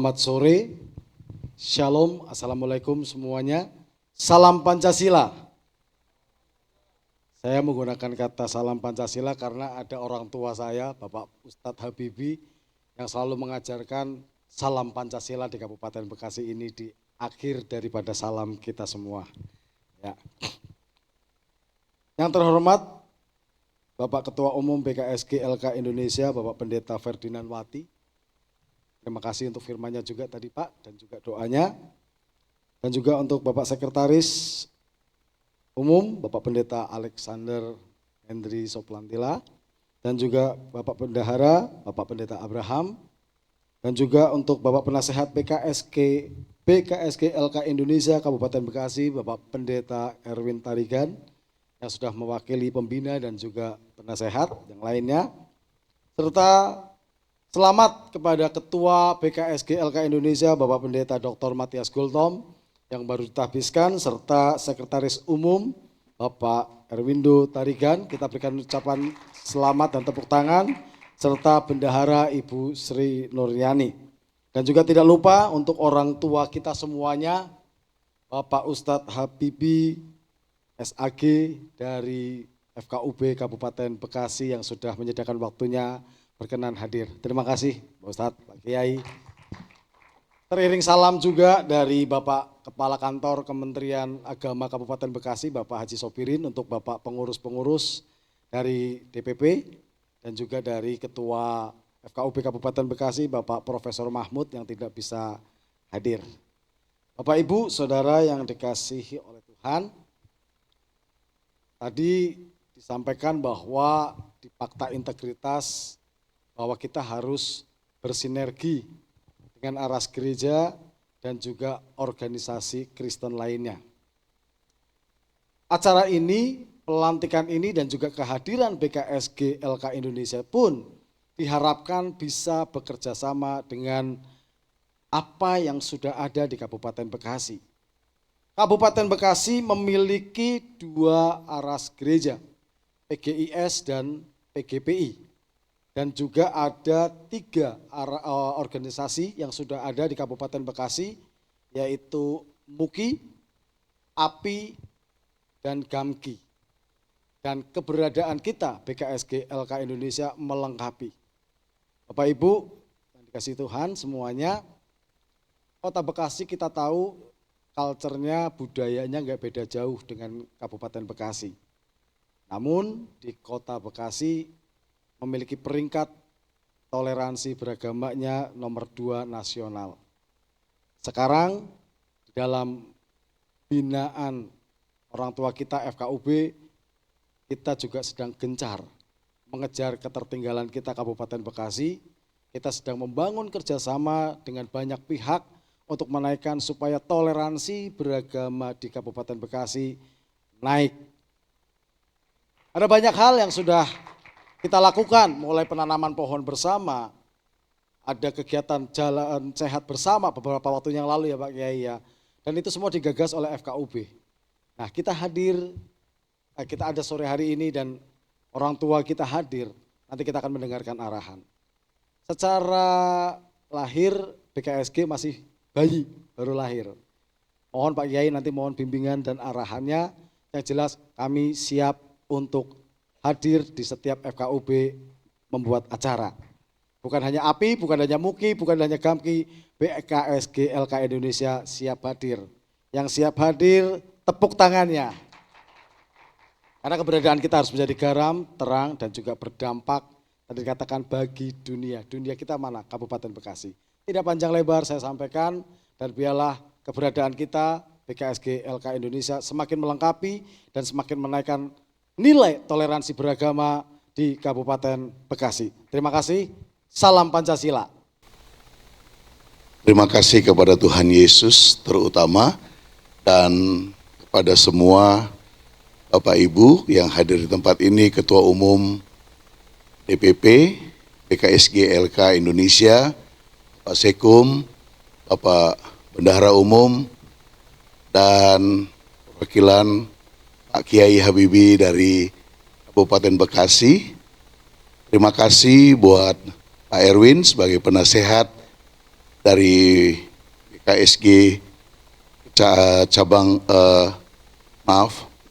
Selamat sore, Shalom, Assalamualaikum semuanya. Salam Pancasila. Saya menggunakan kata salam Pancasila karena ada orang tua saya, Bapak Ustadz Habibie, yang selalu mengajarkan salam Pancasila di Kabupaten Bekasi ini di akhir daripada salam kita semua. Ya. Yang terhormat, Bapak Ketua Umum BKSG LK Indonesia, Bapak Pendeta Ferdinand Wati. Terima kasih untuk firman-Nya juga tadi Pak, dan juga doanya. Dan juga untuk Bapak Sekretaris Umum, Bapak Pendeta Alexander Hendri Soplantila. Dan juga Bapak Bendahara, Bapak Pendeta Abraham. Dan juga untuk Bapak Penasehat BKSG LK Indonesia Kabupaten Bekasi, Bapak Pendeta Erwin Tarigan, yang sudah mewakili pembina dan juga penasehat yang lainnya. Serta selamat kepada Ketua BKSG LK Indonesia, Bapak Pendeta Dr. Matias Gultom yang baru ditahbiskan, serta Sekretaris Umum Bapak Erwindo Tarigan. Kita berikan ucapan selamat dan tepuk tangan, serta Bendahara Ibu Sri Nuryani. Dan juga tidak lupa untuk orang tua kita semuanya, Bapak Ustadz Habibie SAG dari FKUB Kabupaten Bekasi yang sudah menyediakan waktunya berkenan hadir. Terima kasih Pak Ustadz, Pak Kiai. Teriring salam juga dari Bapak Kepala Kantor Kementerian Agama Kabupaten Bekasi, Bapak Haji Sopirin, untuk Bapak pengurus-pengurus dari DPP dan juga dari Ketua FKUB Kabupaten Bekasi, Bapak Profesor Mahmud yang tidak bisa hadir. Bapak Ibu, Saudara yang dikasihi oleh Tuhan, tadi disampaikan bahwa di Fakta Integritas bahwa kita harus bersinergi dengan aras gereja dan juga organisasi Kristen lainnya. Acara ini, pelantikan ini dan juga kehadiran BKSG LK Indonesia pun diharapkan bisa bekerja sama dengan apa yang sudah ada di Kabupaten Bekasi. Kabupaten Bekasi memiliki 2 aras gereja, PGIS dan PGPI. Dan juga ada 3 organisasi yang sudah ada di Kabupaten Bekasi, yaitu MUKI, API, dan GAMKI. Dan keberadaan kita BKSG LK Indonesia melengkapi. Bapak Ibu yang dikasihi Tuhan semuanya, Kota Bekasi kita tahu culture-nya, budayanya nggak beda jauh dengan Kabupaten Bekasi. Namun di Kota Bekasi memiliki peringkat toleransi beragamanya nomor 2 nasional. Sekarang dalam binaan orang tua kita FKUB, kita juga sedang gencar mengejar ketertinggalan kita Kabupaten Bekasi. Kita sedang membangun kerjasama dengan banyak pihak untuk menaikkan supaya toleransi beragama di Kabupaten Bekasi naik. Ada banyak hal yang sudah kita lakukan, mulai penanaman pohon bersama, ada kegiatan jalan sehat bersama beberapa waktu yang lalu ya Pak Kiai ya. Dan itu semua digagas oleh FKUB. Nah kita hadir, kita ada sore hari ini dan orang tua kita hadir, nanti kita akan mendengarkan arahan. Secara lahir BKSG masih bayi, baru lahir. Mohon Pak Kiai nanti mohon bimbingan dan arahannya, yang jelas kami siap untuk hadir di setiap FKUB membuat acara. Bukan hanya API, bukan hanya MUKI, bukan hanya GAMKI, BKSG LK Indonesia siap hadir. Yang siap hadir, tepuk tangannya. Karena keberadaan kita harus menjadi garam, terang, dan juga berdampak, dan dikatakan bagi dunia. Dunia kita mana? Kabupaten Bekasi. Tidak panjang lebar saya sampaikan, dan biarlah keberadaan kita, BKSG LK Indonesia, semakin melengkapi dan semakin menaikkan nilai toleransi beragama di Kabupaten Bekasi. Terima kasih, salam Pancasila. Terima kasih kepada Tuhan Yesus terutama dan kepada semua Bapak Ibu yang hadir di tempat ini, Ketua Umum DPP, BKSG LK Indonesia, Pak Sekum, Bapak Bendahara Umum, dan perwakilan Pak Kiai Habibie dari Kabupaten Bekasi. Terima kasih buat Pak Erwin sebagai penasehat dari KSG cabang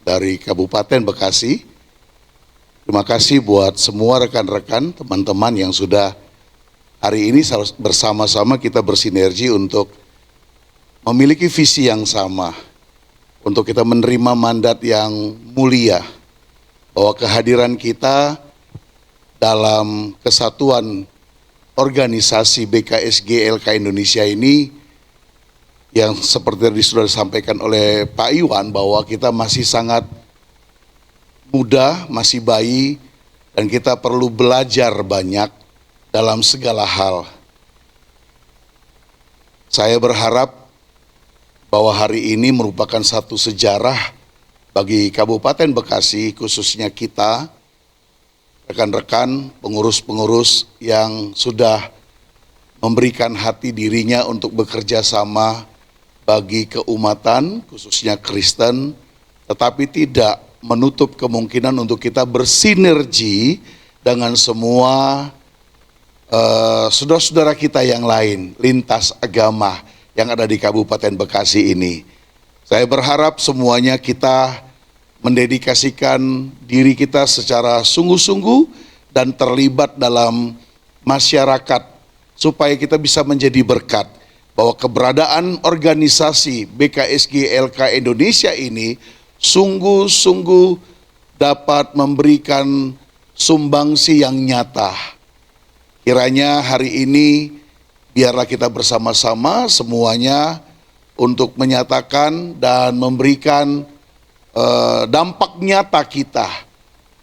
dari Kabupaten Bekasi. Terima kasih buat semua rekan-rekan, teman-teman yang sudah hari ini bersama-sama kita bersinergi untuk memiliki visi yang sama, untuk kita menerima mandat yang mulia, bahwa kehadiran kita dalam kesatuan organisasi BKSG LK Indonesia ini yang seperti tadi sudah disampaikan oleh Pak Iwan, bahwa kita masih sangat muda, masih bayi, dan kita perlu belajar banyak dalam segala hal. Saya berharap bahwa hari ini merupakan satu sejarah bagi Kabupaten Bekasi, khususnya kita, rekan-rekan pengurus-pengurus yang sudah memberikan hati dirinya untuk bekerja sama bagi keumatan, khususnya Kristen, tetapi tidak menutup kemungkinan untuk kita bersinergi dengan semua saudara-saudara kita yang lain, lintas agama yang ada di Kabupaten Bekasi ini. Saya berharap semuanya kita mendedikasikan diri kita secara sungguh-sungguh dan terlibat dalam masyarakat supaya kita bisa menjadi berkat, bahwa keberadaan organisasi BKSG LK Indonesia ini sungguh-sungguh dapat memberikan sumbangsi yang nyata. Kiranya hari ini biarlah kita bersama-sama semuanya untuk menyatakan dan memberikan dampak nyata kita,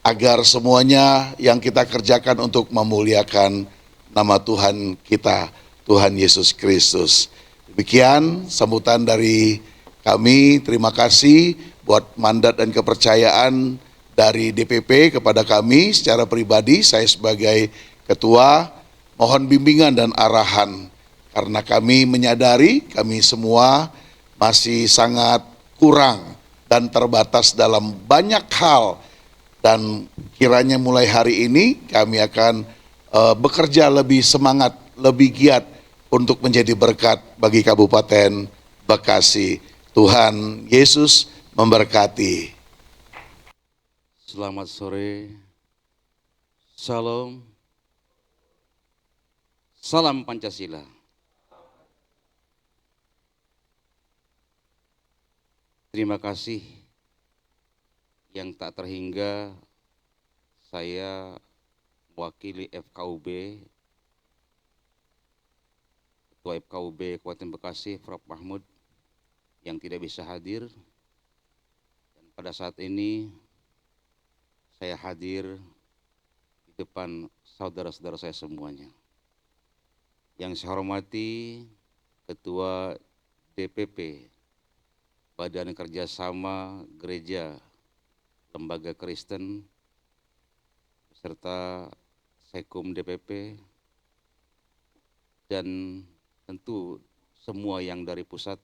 agar semuanya yang kita kerjakan untuk memuliakan nama Tuhan kita, Tuhan Yesus Kristus. Demikian sambutan dari kami. Terima kasih buat mandat dan kepercayaan dari DPP kepada kami. Secara pribadi saya sebagai ketua mohon bimbingan dan arahan, karena kami menyadari kami semua masih sangat kurang dan terbatas dalam banyak hal, dan kiranya mulai hari ini kami akan bekerja lebih semangat, lebih giat untuk menjadi berkat bagi Kabupaten Bekasi. Tuhan Yesus memberkati. Selamat sore, Shalom, Salam Pancasila. Terima kasih yang tak terhingga saya mewakili FKUB, Ketua FKUB Kabupaten Bekasi, Prof. Mahmud, yang tidak bisa hadir. Dan pada saat ini saya hadir di depan saudara-saudara saya semuanya. Yang saya hormati Ketua DPP Badan Kerjasama Gereja Lembaga Kristen beserta Sekum DPP, dan tentu semua yang dari pusat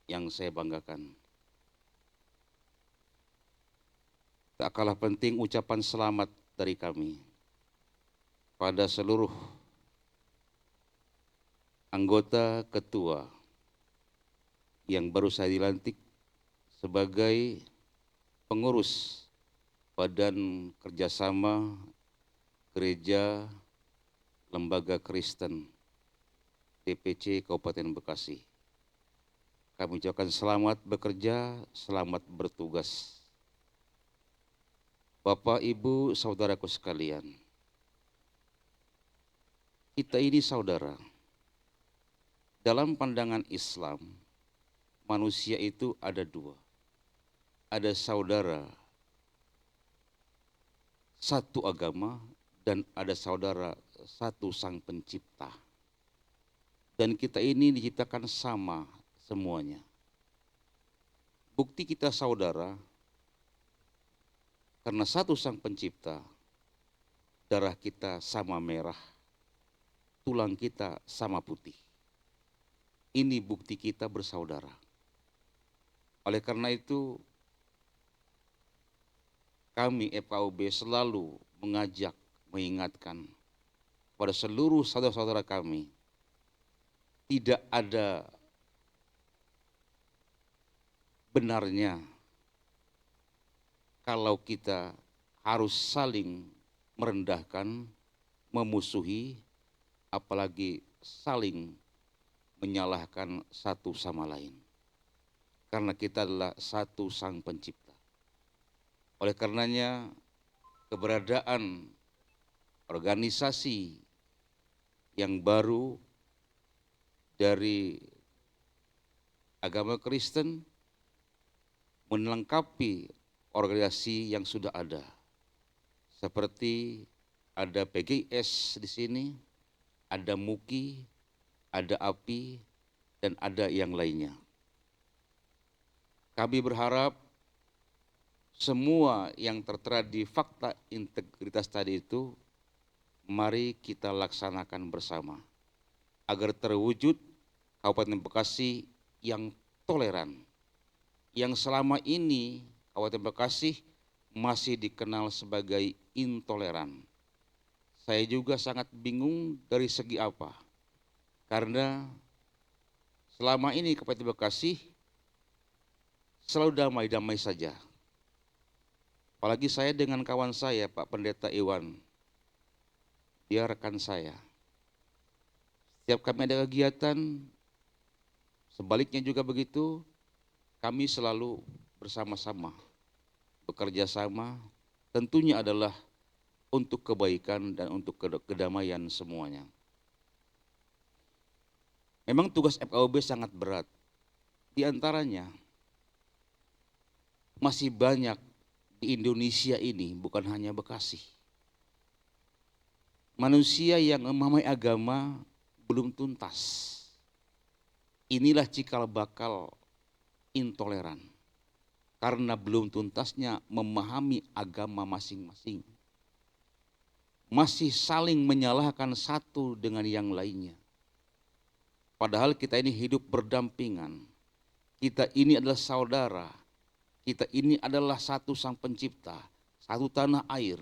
yang saya banggakan. Tak kalah penting ucapan selamat dari kami pada seluruh anggota ketua yang baru saya dilantik sebagai pengurus Badan Kerjasama Gereja Lembaga Kristen DPC Kabupaten Bekasi. Kami ucapkan selamat bekerja, selamat bertugas. Bapak, Ibu, saudaraku sekalian, kita ini saudara. Dalam pandangan Islam, manusia itu ada dua. Ada saudara satu agama dan ada saudara satu Sang Pencipta. Dan kita ini diciptakan sama semuanya. Bukti kita saudara karena satu Sang Pencipta, darah kita sama merah, tulang kita sama putih. Ini bukti kita bersaudara. Oleh karena itu, kami FKUB selalu mengajak, mengingatkan pada seluruh saudara-saudara kami tidak ada benarnya kalau kita harus saling merendahkan, memusuhi, apalagi saling menyalahkan satu sama lain. Karena kita adalah satu sang pencipta. Oleh karenanya, keberadaan organisasi yang baru dari agama Kristen melengkapi organisasi yang sudah ada. Seperti ada PGS di sini, ada MUKI, ada API, dan ada yang lainnya. Kami berharap semua yang tertera di fakta integritas tadi itu, mari kita laksanakan bersama, agar terwujud Kabupaten Bekasi yang toleran, yang selama ini Kabupaten Bekasi masih dikenal sebagai intoleran. Saya juga sangat bingung dari segi apa. Karena selama ini Kabupaten Bekasi selalu damai-damai saja. Apalagi saya dengan kawan saya, Pak Pendeta Iwan, dia rekan saya. Setiap kami ada kegiatan, sebaliknya juga begitu, kami selalu bersama-sama, bekerja sama, tentunya adalah untuk kebaikan dan untuk kedamaian semuanya. Memang tugas FKUB sangat berat. Di antaranya masih banyak di Indonesia ini, bukan hanya Bekasi, manusia yang memahami agama belum tuntas. Inilah cikal bakal intoleran. Karena belum tuntasnya memahami agama masing-masing. Masih saling menyalahkan satu dengan yang lainnya. Padahal kita ini hidup berdampingan. Kita ini adalah saudara. Kita ini adalah satu sang pencipta, satu tanah air.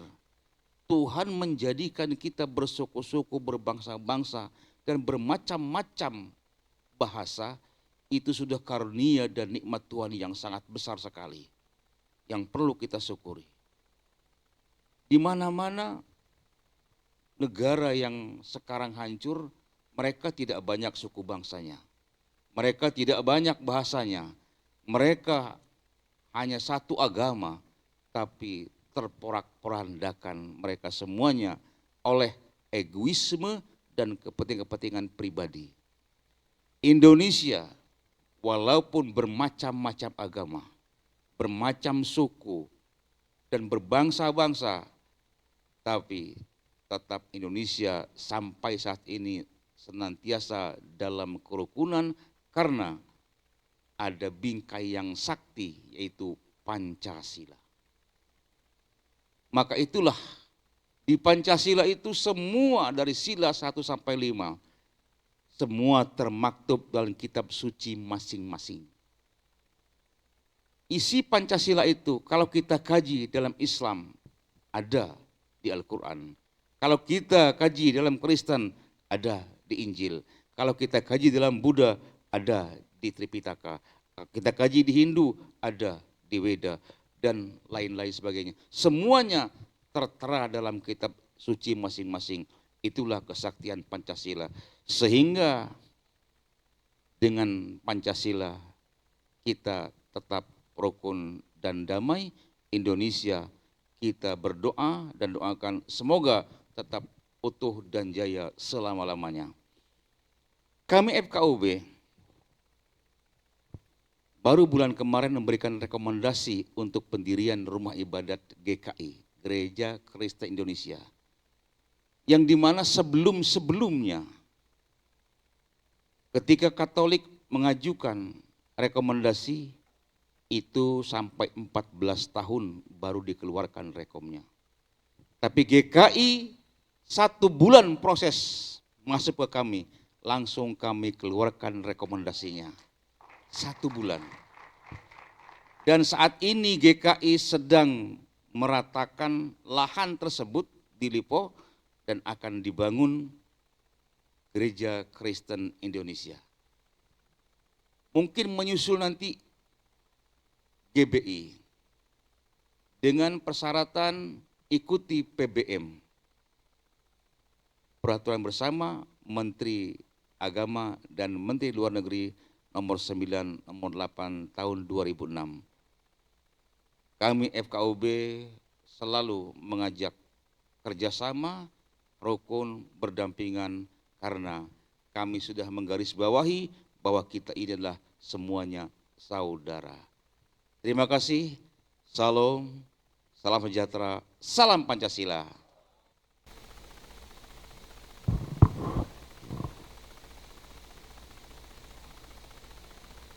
Tuhan menjadikan kita bersuku-suku, berbangsa-bangsa, dan bermacam-macam bahasa. Itu sudah karunia dan nikmat Tuhan yang sangat besar sekali, yang perlu kita syukuri. Di mana-mana negara yang sekarang hancur, mereka tidak banyak suku bangsanya. Mereka tidak banyak bahasanya. Mereka hanya satu agama, tapi terporak-porandakan mereka semuanya oleh egoisme dan kepentingan-kepentingan pribadi. Indonesia, walaupun bermacam-macam agama, bermacam suku, dan berbangsa-bangsa, tapi tetap Indonesia sampai saat ini senantiasa dalam kerukunan karena ada bingkai yang sakti, yaitu Pancasila. Maka itulah di Pancasila itu semua dari sila 1 sampai 5 semua termaktub dalam kitab suci masing-masing. Isi Pancasila itu kalau kita kaji dalam Islam ada di Al-Quran. Kalau kita kaji dalam Kristen ada di Injil. Kalau kita kaji dalam Buddha ada di Tripitaka. Kita kaji di Hindu ada di Weda dan lain-lain sebagainya. Semuanya tertera dalam kitab suci masing-masing. Itulah kesaktian Pancasila. Sehingga dengan Pancasila kita tetap rukun dan damai. Indonesia kita berdoa dan doakan semoga tetap utuh dan jaya selama-lamanya. Kami FKUB baru bulan kemarin memberikan rekomendasi untuk pendirian rumah ibadat GKI, Gereja Kristen Indonesia. Yang dimana sebelum-sebelumnya ketika Katolik mengajukan rekomendasi itu sampai 14 tahun baru dikeluarkan rekomnya. Tapi GKI 1 bulan proses masuk ke kami, langsung kami keluarkan rekomendasinya. 1 bulan. Dan saat ini GKI sedang meratakan lahan tersebut di Lipo dan akan dibangun Gereja Kristen Indonesia. Mungkin menyusul nanti GBI dengan persyaratan ikuti PBM, Peraturan Bersama Menteri Agama dan Menteri Luar Negeri nomor 9 nomor 8 tahun 2006. Kami FKUB selalu mengajak kerjasama, rukun, berdampingan, karena kami sudah menggarisbawahi bahwa kita ini adalah semuanya saudara. Terima kasih, salam, salam sejahtera, salam Pancasila.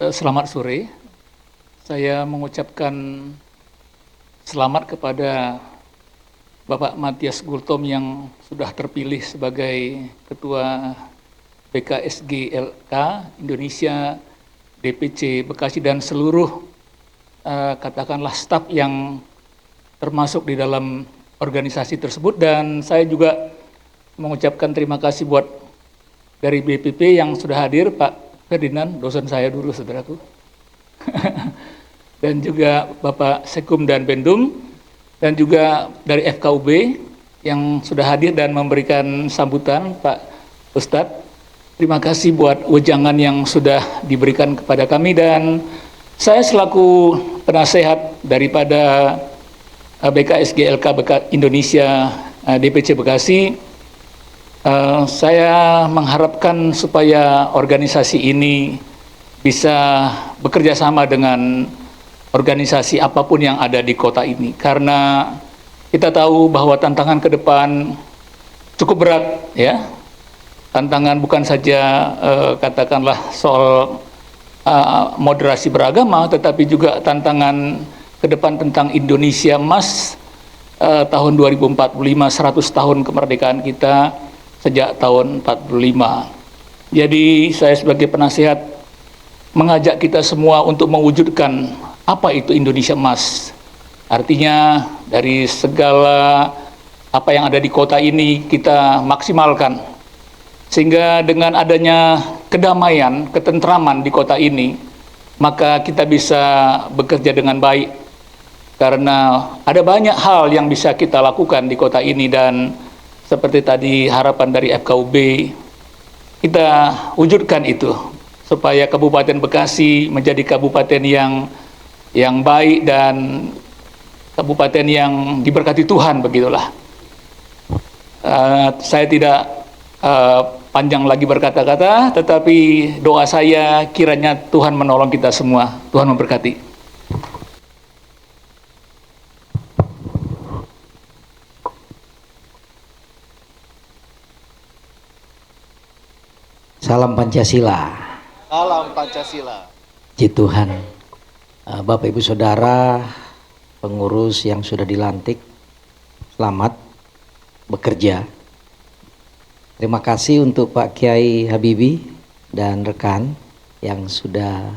Selamat sore, saya mengucapkan selamat kepada Bapak Matias Gultom yang sudah terpilih sebagai Ketua BKSGLK Indonesia DPC Bekasi dan seluruh katakanlah staf yang termasuk di dalam organisasi tersebut, dan saya juga mengucapkan terima kasih buat dari BPP yang sudah hadir, Pak Ferdinand, dosen saya dulu, saudaraku, dan juga Bapak Sekum dan Bendum, dan juga dari FKUB yang sudah hadir dan memberikan sambutan, Pak Ustadz. Terima kasih buat wejangan yang sudah diberikan kepada kami, dan saya selaku penasehat daripada BKSGLK Indonesia DPC Bekasi, saya mengharapkan supaya organisasi ini bisa bekerja sama dengan organisasi apapun yang ada di kota ini, karena kita tahu bahwa tantangan ke depan cukup berat, ya. Tantangan bukan saja katakanlah soal moderasi beragama, tetapi juga tantangan ke depan tentang Indonesia Emas tahun 2045, 100 tahun kemerdekaan kita sejak tahun 45. Jadi saya sebagai penasihat mengajak kita semua untuk mewujudkan apa itu Indonesia Emas. Artinya dari segala apa yang ada di kota ini kita maksimalkan, sehingga dengan adanya kedamaian, ketentraman di kota ini, maka kita bisa bekerja dengan baik. Karena ada banyak hal yang bisa kita lakukan di kota ini, dan seperti tadi harapan dari FKUB, kita wujudkan itu supaya Kabupaten Bekasi menjadi kabupaten yang baik dan kabupaten yang diberkati Tuhan, begitulah. Saya tidak panjang lagi berkata-kata, tetapi doa saya kiranya Tuhan menolong kita semua. Tuhan memberkati. Salam Pancasila. Salam Pancasila. Puji Tuhan. Bapak Ibu Saudara, pengurus yang sudah dilantik, selamat bekerja. Terima kasih untuk Pak Kiai Habibie dan rekan yang sudah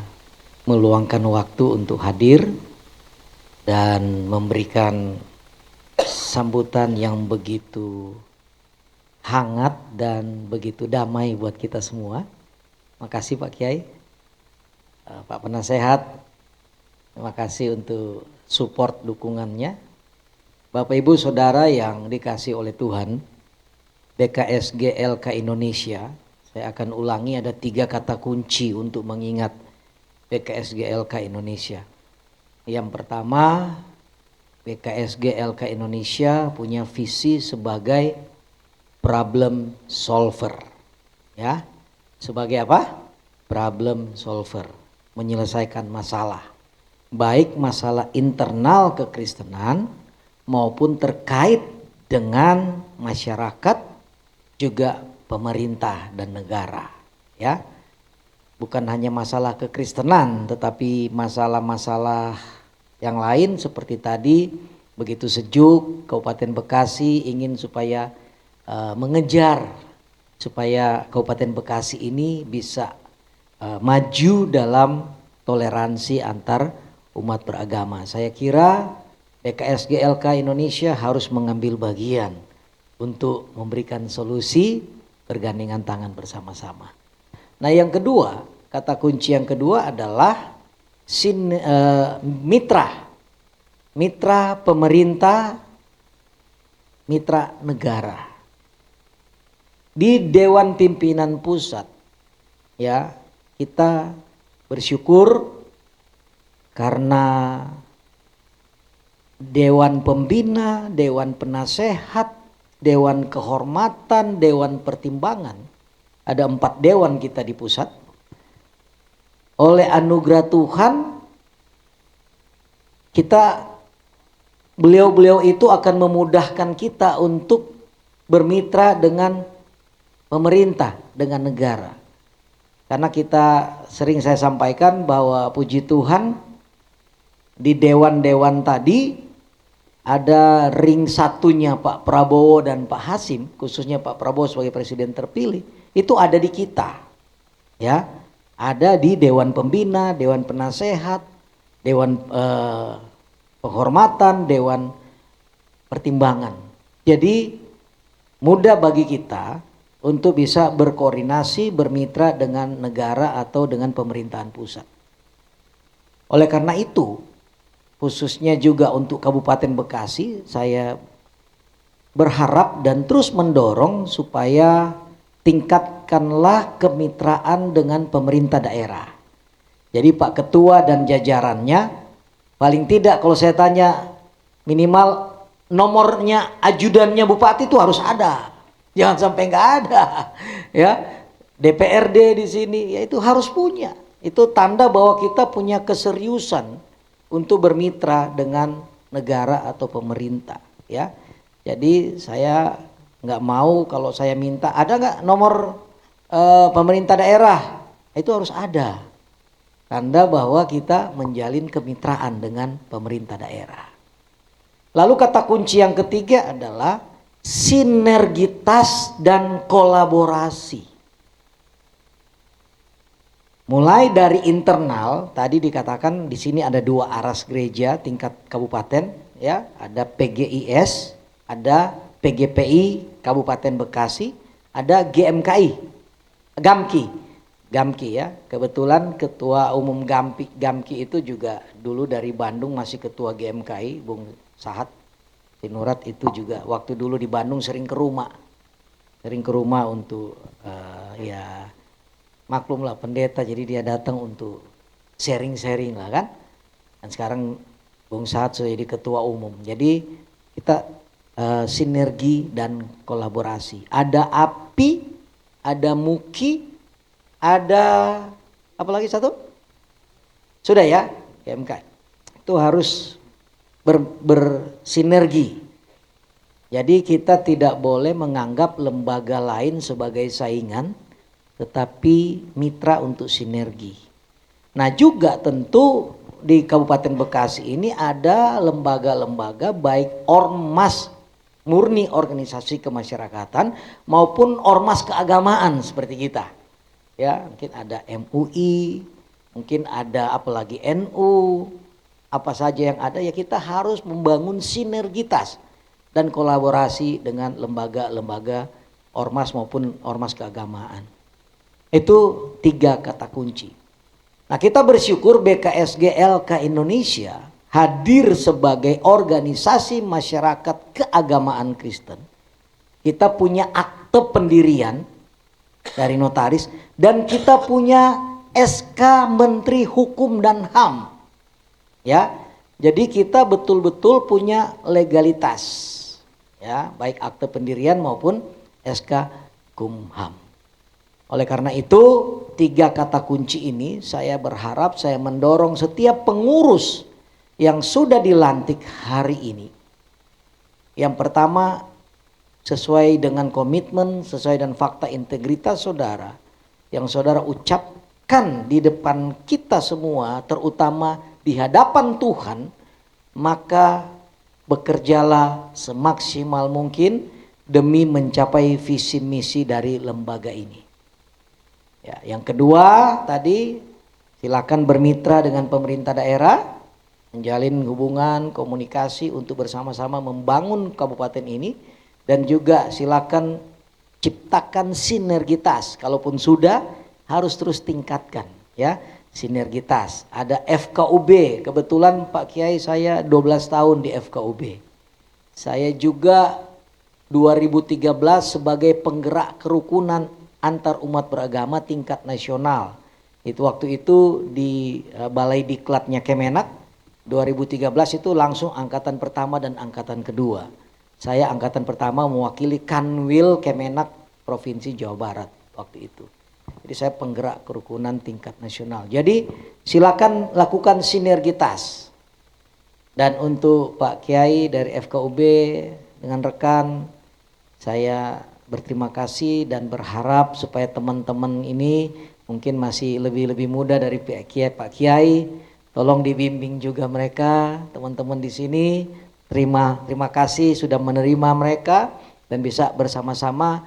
meluangkan waktu untuk hadir dan memberikan sambutan yang begitu hangat dan begitu damai buat kita semua. Makasih Pak Kiai, Pak Penasehat, terima kasih untuk support dukungannya. Bapak Ibu Saudara yang dikasih oleh Tuhan, BKSGLK Indonesia, saya akan ulangi, ada 3 kata kunci untuk mengingat BKSGLK Indonesia. Yang pertama, BKSGLK Indonesia punya visi sebagai problem solver, ya. Sebagai apa? Problem solver, menyelesaikan masalah, baik masalah internal kekristenan maupun terkait dengan masyarakat, juga pemerintah dan negara, ya. Bukan hanya masalah kekristenan, tetapi masalah-masalah yang lain seperti tadi, begitu sejuk Kabupaten Bekasi ingin supaya mengejar supaya Kabupaten Bekasi ini bisa maju dalam toleransi antar umat beragama. Saya kira BKSGLK Indonesia harus mengambil bagian untuk memberikan solusi bergandengan tangan bersama-sama. Nah yang kedua, kata kunci yang kedua adalah mitra pemerintah, mitra negara. Di Dewan Pimpinan Pusat, ya, kita bersyukur karena Dewan Pembina, Dewan Penasehat, Dewan Kehormatan, Dewan Pertimbangan, ada 4 dewan kita di pusat. Oleh anugerah Tuhan, beliau-beliau itu akan memudahkan kita untuk bermitra dengan pemerintah, dengan negara. Karena sering saya sampaikan bahwa puji Tuhan di dewan-dewan tadi ada ring satunya Pak Prabowo dan Pak Hasim, khususnya Pak Prabowo sebagai presiden terpilih, itu ada di kita. Ya, ada di Dewan Pembina, Dewan Penasehat, Dewan Penghormatan, Dewan Pertimbangan. Jadi mudah bagi kita untuk bisa berkoordinasi, bermitra dengan negara atau dengan pemerintahan pusat. Oleh karena itu, khususnya juga untuk Kabupaten Bekasi, saya berharap dan terus mendorong supaya tingkatkanlah kemitraan dengan pemerintah daerah. Jadi Pak Ketua dan jajarannya, paling tidak kalau saya tanya, minimal nomornya ajudannya Bupati itu harus ada. Jangan sampai nggak ada, ya. DPRD di sini, ya itu harus punya. Itu tanda bahwa kita punya keseriusan untuk bermitra dengan negara atau pemerintah, ya. Jadi saya nggak mau kalau saya minta, ada nggak nomor pemerintah daerah? Itu harus ada. Tanda bahwa kita menjalin kemitraan dengan pemerintah daerah. Lalu kata kunci yang ketiga adalah sinergitas dan kolaborasi. Mulai dari internal, tadi dikatakan di sini ada 2 aras gereja tingkat kabupaten, ya, ada PGIS, ada PGPI Kabupaten Bekasi, ada GAMKI ya. Kebetulan ketua umum GAMKI itu juga dulu dari Bandung, masih ketua GMKI, Bung Sahat Sinurat itu juga waktu dulu di Bandung sering ke rumah untuk ya maklum lah pendeta, jadi dia datang untuk sharing lah kan. Dan sekarang Bung Sahat sudah jadi ketua umum. Jadi kita sinergi dan kolaborasi. Ada API, ada MUKI, ada apa lagi satu? Sudah ya, GMK. Itu harus bersinergi. Jadi kita tidak boleh menganggap lembaga lain sebagai saingan, tetapi mitra untuk sinergi. Nah juga tentu di Kabupaten Bekasi ini ada lembaga-lembaga baik ormas murni organisasi kemasyarakatan maupun ormas keagamaan seperti kita. Ya, mungkin ada MUI, mungkin ada apalagi NU, apa saja yang ada, ya kita harus membangun sinergitas dan kolaborasi dengan lembaga-lembaga ormas maupun ormas keagamaan. Itu 3 kata kunci. Nah kita bersyukur BKSG LK Indonesia hadir sebagai organisasi masyarakat keagamaan Kristen. Kita punya akte pendirian dari notaris dan kita punya SK Menteri Hukum dan HAM. Ya, jadi kita betul-betul punya legalitas, ya, baik akte pendirian maupun SK Kumham. Oleh karena itu 3 kata kunci ini saya berharap, saya mendorong setiap pengurus yang sudah dilantik hari ini. Yang pertama, sesuai dengan komitmen, sesuai dengan fakta integritas saudara, yang saudara ucapkan di depan kita semua, terutama di hadapan Tuhan, maka bekerjalah semaksimal mungkin demi mencapai visi misi dari lembaga ini. Ya, yang kedua tadi, silakan bermitra dengan pemerintah daerah, menjalin hubungan komunikasi untuk bersama-sama membangun kabupaten ini, dan juga silakan ciptakan sinergitas. Kalaupun sudah, harus terus tingkatkan ya sinergitas. Ada FKUB, kebetulan Pak Kiai saya 12 tahun di FKUB. Saya juga 2013 sebagai penggerak kerukunan antar umat beragama tingkat nasional. Itu waktu itu di Balai Diklatnya Kemenak. 2013 itu langsung angkatan pertama dan angkatan kedua. Saya angkatan pertama mewakili Kanwil Kemenak Provinsi Jawa Barat waktu itu. Jadi saya penggerak kerukunan tingkat nasional. Jadi silakan lakukan sinergitas. Dan untuk Pak Kiai dari FKUB dengan rekan, saya berterima kasih dan berharap supaya teman-teman ini mungkin masih lebih muda dari Pak Kiai. Tolong dibimbing juga mereka, teman-teman di sini. Terima kasih sudah menerima mereka dan bisa bersama-sama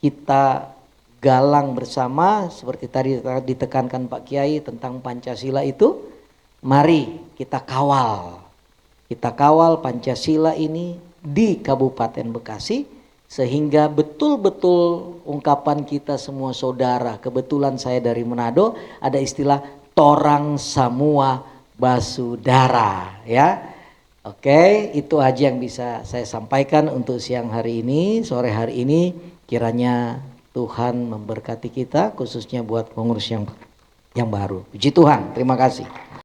kita galang bersama seperti tadi ditekankan Pak Kiai tentang Pancasila itu. Mari kita kawal Pancasila ini di Kabupaten Bekasi sehingga betul-betul ungkapan kita semua saudara. Kebetulan saya dari Manado, ada istilah torang samua basudara ya. Oke, itu aja yang bisa saya sampaikan untuk siang hari ini, sore hari ini. Kiranya Tuhan memberkati kita khususnya buat pengurus yang baru. Puji Tuhan, terima kasih.